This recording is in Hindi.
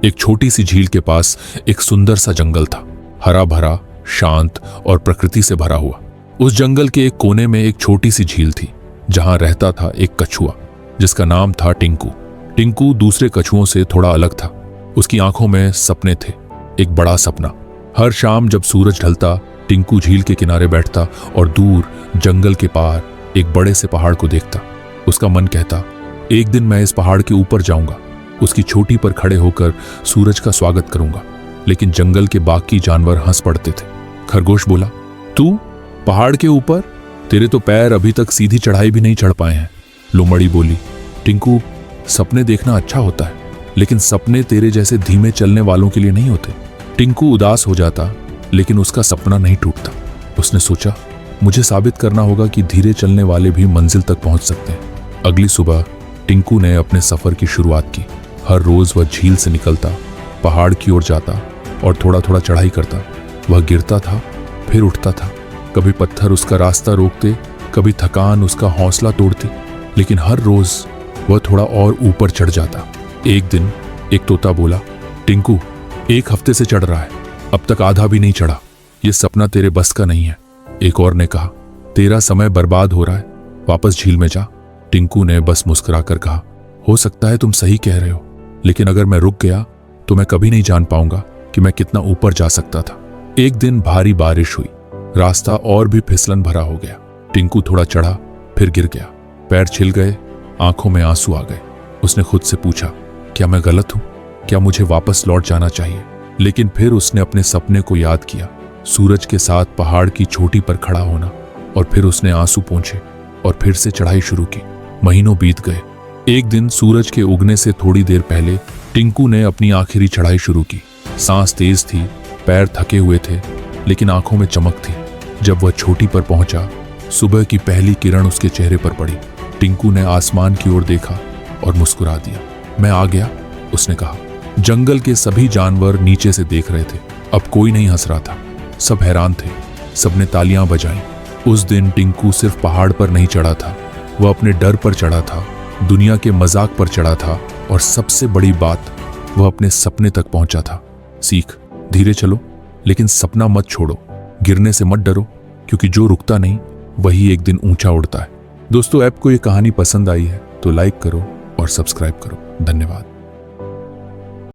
एक छोटी सी झील के पास एक सुंदर सा जंगल था, हरा भरा, शांत और प्रकृति से भरा हुआ। उस जंगल के एक कोने में एक छोटी सी झील थी, जहां रहता था एक कछुआ जिसका नाम था टिंकू। टिंकू दूसरे कछुओं से थोड़ा अलग था। उसकी आंखों में सपने थे, एक बड़ा सपना। हर शाम जब सूरज ढलता, टिंकू झील के किनारे बैठता और दूर जंगल के पार एक बड़े से पहाड़ को देखता। उसका मन कहता, एक दिन मैं इस पहाड़ के ऊपर जाऊंगा, उसकी चोटी पर खड़े होकर सूरज का स्वागत करूंगा। लेकिन जंगल के बाकी जानवर हंस पड़ते थे। खरगोश बोला, तू पहाड़ के ऊपर? तेरे तो पैर अभी तक सीधी चढ़ाई भी नहीं चढ़ पाए हैं। लोमड़ी बोली, टिंकू, सपने देखना अच्छा होता है, लेकिन सपने तेरे जैसे धीमे चलने वालों के लिए नहीं होते। टिंकू उदास हो जाता, लेकिन उसका सपना नहीं टूटता। उसने सोचा, मुझे साबित करना होगा कि धीरे चलने वाले भी मंजिल तक पहुंच सकते हैं। अगली सुबह टिंकू ने अपने सफर की शुरुआत की। हर रोज वह झील से निकलता, पहाड़ की ओर जाता और थोड़ा थोड़ा चढ़ाई करता। वह गिरता था, फिर उठता था। कभी पत्थर उसका रास्ता रोकते, कभी थकान उसका हौसला तोड़ती, लेकिन हर रोज वह थोड़ा और ऊपर चढ़ जाता। एक दिन एक तोता बोला, टिंकू, एक हफ्ते से चढ़ रहा है, अब तक आधा भी नहीं चढ़ा। यह सपना तेरे बस का नहीं है। एक और ने कहा, तेरा समय बर्बाद हो रहा है, वापस झील में जा। टिंकू ने बस मुस्कुराकर कहा, हो सकता है तुम सही कह रहे हो, लेकिन अगर मैं रुक गया तो मैं कभी नहीं जान पाऊंगा कि मैं कितना ऊपर जा सकता था। एक दिन भारी बारिश हुई, रास्ता और भी फिसलन भरा हो गया। टिंकू थोड़ा चढ़ा, फिर गिर गया। पैर छिल गए, आंखों में आंसू आ गए। उसने खुद से पूछा, क्या मैं गलत हूं? क्या मुझे वापस लौट जाना चाहिए? लेकिन फिर उसने अपने सपने को याद किया, सूरज के साथ पहाड़ की चोटी पर खड़ा होना। और फिर उसने आंसू पोंछे और फिर से चढ़ाई शुरू की। महीनों बीत गए। एक दिन सूरज के उगने से थोड़ी देर पहले टिंकू ने अपनी आखिरी चढ़ाई शुरू की। सांस तेज थी, पैर थके हुए थे, लेकिन आंखों में चमक थी। जब वह चोटी पर पहुंचा, सुबह की पहली किरण उसके चेहरे पर पड़ी। टिंकू ने आसमान की ओर देखा और मुस्कुरा दिया। मैं आ गया, उसने कहा। जंगल के सभी जानवर नीचे से देख रहे थे। अब कोई नहीं हंस रहा था, सब हैरान थे। सबने तालियां बजाईं। उस दिन टिंकू सिर्फ पहाड़ पर नहीं चढ़ा था, वह अपने डर पर चढ़ा था, दुनिया के मजाक पर चढ़ा था, और सबसे बड़ी बात, वह अपने सपने तक पहुंचा था। सीख, धीरे चलो, लेकिन सपना मत छोड़ो। गिरने से मत डरो, क्योंकि जो रुकता नहीं वही एक दिन ऊंचा उड़ता है। दोस्तों, आपको ये कहानी पसंद आई है तो लाइक करो और सब्सक्राइब करो। धन्यवाद।